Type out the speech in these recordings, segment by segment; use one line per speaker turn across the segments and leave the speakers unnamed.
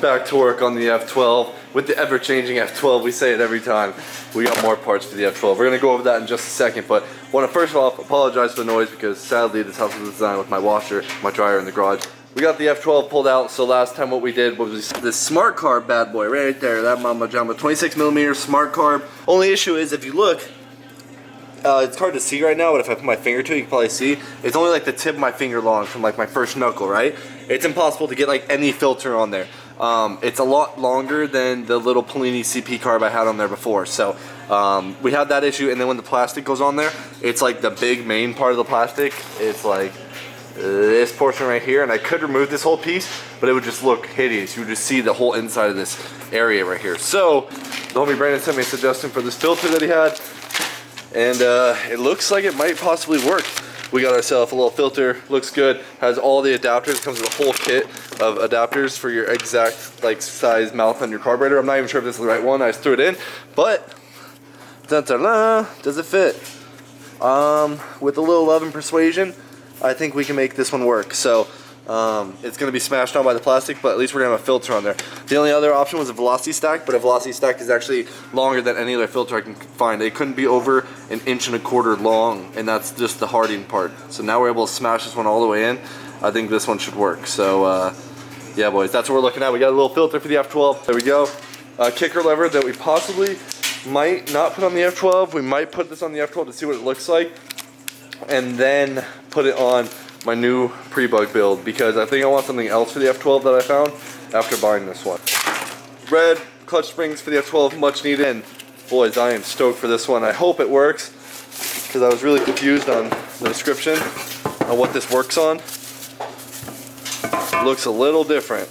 back to work on the F12 with the ever-changing F12. We say it every time. We got more parts for the F12. We're gonna go over that in just a second, but want to first off apologize for the noise because sadly this house was designed with my washer, my dryer in the garage. We got the F12 pulled out, so last time what we did was this smart carb bad boy right there, that mama jamba, 26mm smart carb. Only issue is if you look, it's hard to see right now, but if I put my finger to it, you can probably see. It's only like the tip of my finger long from like my first knuckle, right? It's impossible to get like any filter on there. It's a lot longer than the little POLINI CP carb I had on there before. So we had that issue, and then when the plastic goes on there, it's like the big main part of the plastic. It's like this portion right here, and I could remove this whole piece, but it would just look hideous. You would just see the whole inside of this area right here. So the homie Brandon sent me a suggestion for this filter that he had. And it looks like it might possibly work. We got ourselves a little filter, looks good, has all the adapters, comes with a whole kit of adapters for your exact like size mouth on your carburetor. I'm not even sure if this is the right one, I just threw it in, but does it fit? With a little love and persuasion, I think we can make this one work. So it's going to be smashed on by the plastic, but at least we're going to have a filter on there. The only other option was a velocity stack, but a velocity stack is actually longer than any other filter I can find. It couldn't be over 1.25 inches long, and that's just the harding part. So now we're able to smash this one all the way in. I think this one should work. So yeah, boys, that's what we're looking at. We got a little filter for the F12. There we go. Kicker lever that we possibly might not put on the F12. We might put this on the F12 to see what it looks like, and then put it on my new pre-bug build, because I think I want something else for the F12 that I found after buying this one. Red clutch springs for the F12, much needed. And boys, I am stoked for this one. I hope it works, because I was really confused on the description on what this works on. It looks a little different.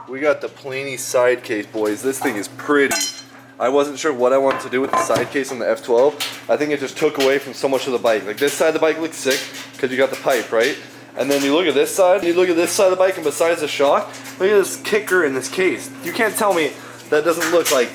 We got the POLINI side case, boys. This thing is pretty. I wasn't sure what I wanted to do with the side case on the F12. I think it just took away from so much of the bike. Like this side of the bike looks sick because you got the pipe, right? And then you look at this side, and you look at this side of the bike, and besides the shock, look at this kicker in this case. You can't tell me that doesn't look like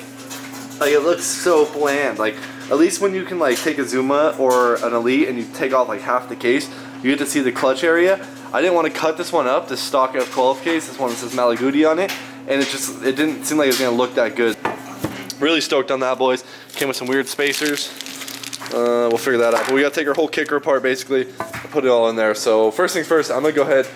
it looks so bland. Like at least when you can like take a Zuma or an Elite and you take off like half the case, you get to see the clutch area. I didn't want to cut this one up, this stock F12 case, this one that says Malagutti on it, and it didn't seem like it was gonna look that good. Really stoked on that, boys. Came with some weird spacers. We'll figure that out. But we gotta take our whole kicker apart basically and put it all in there. So first things first, I'm gonna go ahead,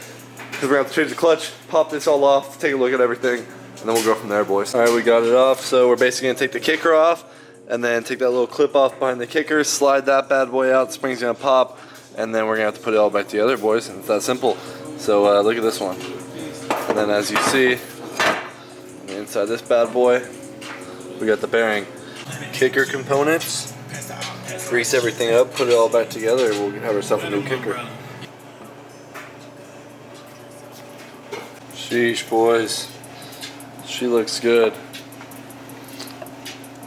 because we're gonna have to change the clutch, pop this all off, take a look at everything, and then we'll go from there, boys. All right, we got it off. So we're basically gonna take the kicker off, and then take that little clip off behind the kicker, slide that bad boy out, the spring's gonna pop, and then we're gonna have to put it all back together, boys. And it's that simple. So look at this one. And then as you see, inside this bad boy, we got the bearing. Kicker components. Grease everything up, put it all back together, we'll have ourselves a new kicker. Sheesh, boys. She looks good.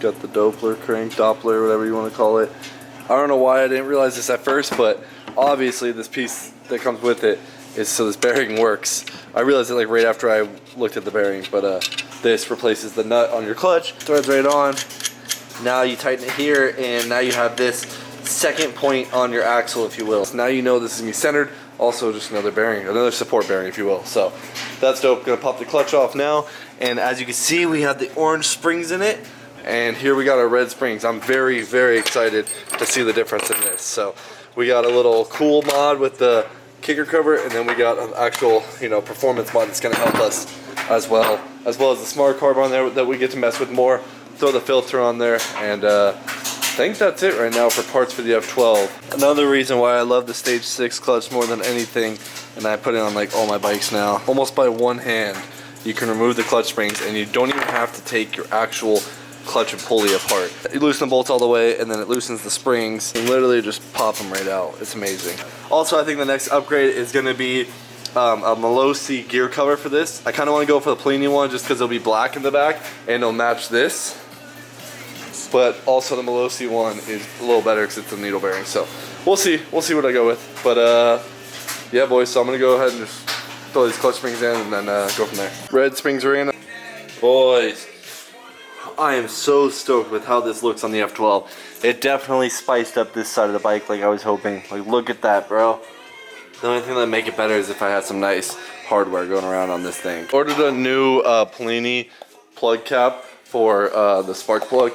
Got the Doppler, crank, Doppler, whatever you want to call it. I don't know why I didn't realize this at first, but obviously this piece that comes with it is so this bearing works. I realized it like right after I looked at the bearing, but this replaces the nut on your clutch. Threads right on. Now you tighten it here, and now you have this second point on your axle, if you will. So now you know this is gonna be centered. Also just another bearing, another support bearing, if you will. So that's dope. Gonna pop the clutch off now, and as you can see, we have the orange springs in it, and here we got our red springs. I'm very, very excited to see the difference in this. So we got a little cool mod with the kicker cover, and then we got an actual, you know, performance mod that's gonna help us as well as the smart carb on there that we get to mess with more. Throw the filter on there, and I think that's it right now for parts for the F12. Another reason why I love the Stage 6 clutch more than anything, and I put it on like all my bikes now, almost by one hand, you can remove the clutch springs, and you don't even have to take your actual clutch and pulley apart. You loosen the bolts all the way, and then it loosens the springs, and literally just pop them right out. It's amazing. Also, I think the next upgrade is going to be a malossi gear cover for this. I kind of want to go for the POLINI one just because it'll be black in the back and it'll match this. But also the malossi one is a little better because it's a needle bearing. So we'll see what I go with. But yeah, boys, so I'm gonna go ahead and just throw these clutch springs in and then go from there. Red springs are in. Boys, I am so stoked with how this looks on the F12. It definitely spiced up this side of the bike like I was hoping. Like, look at that, bro. The only thing that would make it better is if I had some nice hardware going around on this thing. Ordered a new POLINI plug cap for the spark plug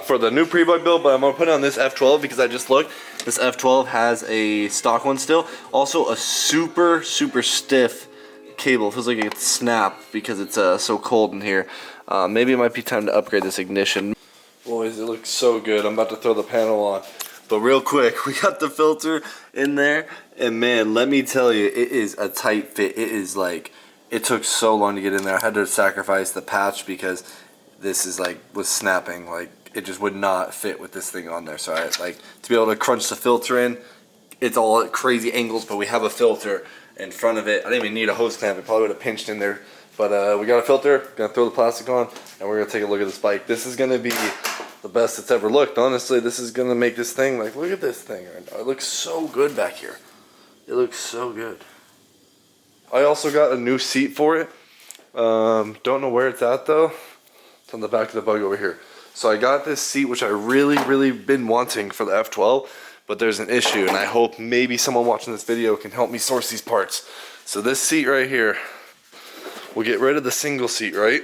for the new pre-bug build, but I'm gonna put it on this F12 because I just looked. This F12 has a stock one still. Also a super stiff cable. It feels like it snap because it's so cold in here. Maybe it might be time to upgrade this ignition. Boys, it looks so good. I'm about to throw the panel on. But real quick, we got the filter in there, and man, let me tell you, it is a tight fit. It is like, it took so long to get in there. I had to sacrifice the patch because this is like, was snapping. Like, it just would not fit with this thing on there. So I like to be able to crunch the filter in. It's all at crazy angles, but we have a filter in front of it. I didn't even need a hose clamp. It probably would have pinched in there. But we got a filter, gonna throw the plastic on, and we're gonna take a look at this bike. This is gonna be the best it's ever looked. Honestly, this is gonna make this thing, like, look at this thing right now. It looks so good back here. It looks so good. I also got a new seat for it. Don't know where it's at though. It's on the back of the bug over here. So I got this seat, which I really been wanting for the F12, but there's an issue, and I hope maybe someone watching this video can help me source these parts. So this seat right here, we'll get rid of the single seat, right?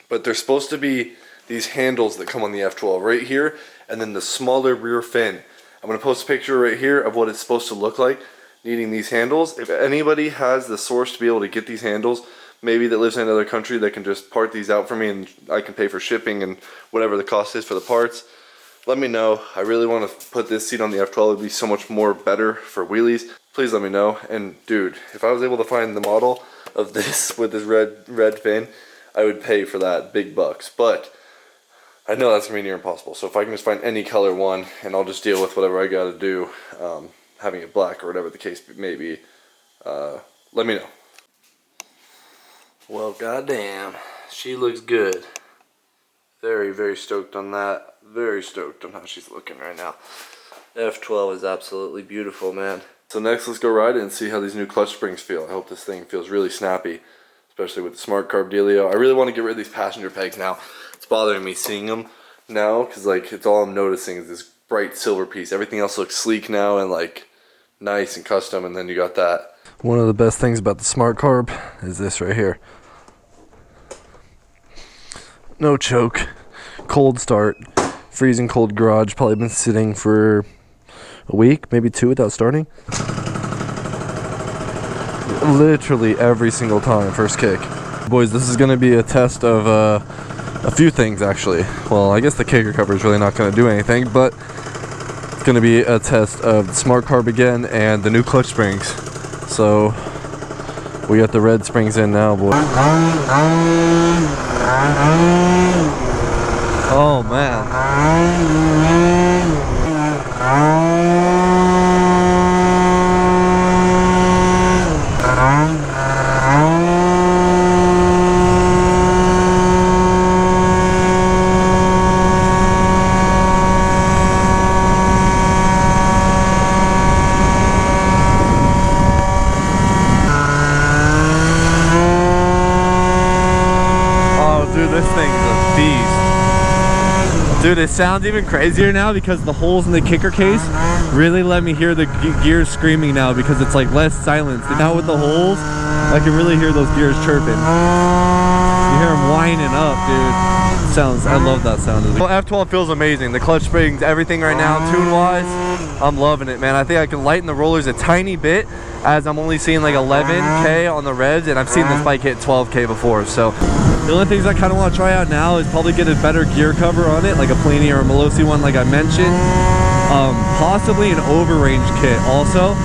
But there's supposed to be these handles that come on the F12 right here, and then the smaller rear fin. I'm gonna post a picture right here of what it's supposed to look like needing these handles. If anybody has the source to be able to get these handles, maybe that lives in another country that can just part these out for me and I can pay for shipping and whatever the cost is for the parts, let me know. I really want to put this seat on the F12. It would be so much more better for wheelies. Please let me know. And dude, if I was able to find the model of this with this red fin, I would pay for that big bucks. But I know that's gonna be near impossible. So if I can just find any color one, and I'll just deal with whatever I gotta do, having it black or whatever the case may be, let me know. Well, goddamn, she looks good. Very stoked on that. Very stoked on how she's looking right now. F12 is absolutely beautiful, man. So next, let's go ride it and see how these new clutch springs feel. I hope this thing feels really snappy, especially with the smart carb dealio. I really want to get rid of these passenger pegs now. It's bothering me seeing them now because like it's all I'm noticing is this bright silver piece. Everything else looks sleek now and like nice and custom, and then you got that. One of the best things about the smart carb is this right here. No choke, cold start, freezing cold garage. Probably been sitting for a week, maybe 2 without starting. Literally every single time, first kick. Boys, this is gonna be a test of a few things actually. Well, I guess the kicker cover is really not gonna do anything, but it's gonna be a test of the smart carb again and the new clutch springs. So we got the red springs in now, boy. Oh man. Dude, it sounds even crazier now because the holes in the kicker case really let me hear the gears screaming now because it's like less silence. And now with the holes, I can really hear those gears chirping. You hear them whining up, dude. Sounds, I love that sound. Well, F12 feels amazing. The clutch springs, everything right now, tune-wise, I'm loving it, man. I think I can lighten the rollers a tiny bit as I'm only seeing like 11K on the revs, and I've seen this bike hit 12K before, so. The only things I kind of want to try out now is probably get a better gear cover on it, like a POLINI or a malossi one like I mentioned. Possibly an overrange kit also,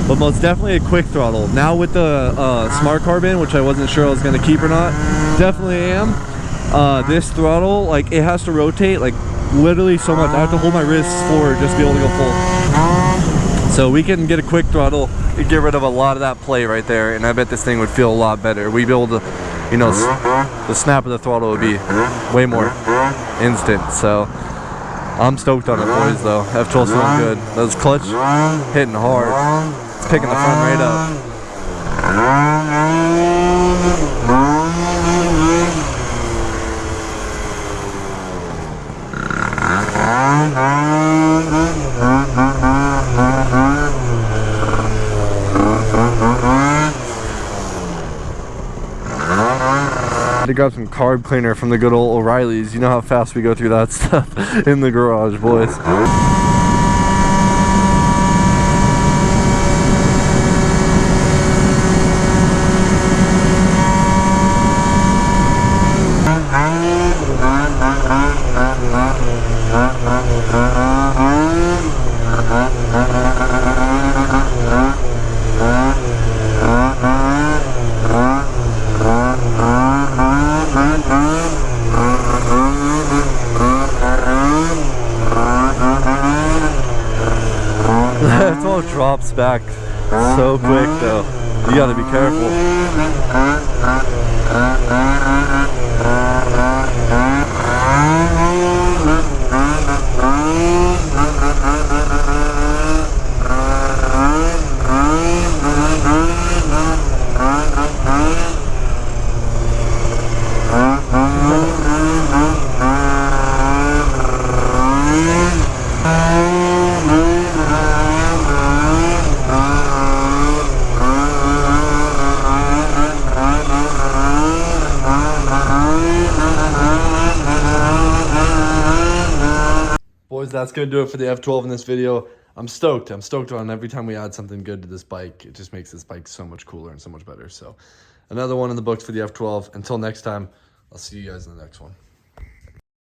but most definitely a quick throttle. Now with the smart carb in, which I wasn't sure I was going to keep or not, definitely am. This throttle, like it has to rotate like literally so much. I have to hold my wrists forward just to be able to go full. So we can get a quick throttle, get rid of a lot of that play right there, and I bet this thing would feel a lot better. We'd be able to, you know, the snap of the throttle would be way more instant. So I'm stoked on it, boys, though. F12's feeling good. Those clutch hitting hard. It's picking the front right up. I got some carb cleaner from the good old O'Reilly's. You know how fast we go through that stuff in the garage, boys. That all drops back so quick though. You gotta be careful. Boys, that's gonna do it for the F12 in this video. I'm stoked on every time we add something good to this bike. It just makes this bike so much cooler and so much better. So another one in the books for the F12. Until next time, I'll see you guys in the next one.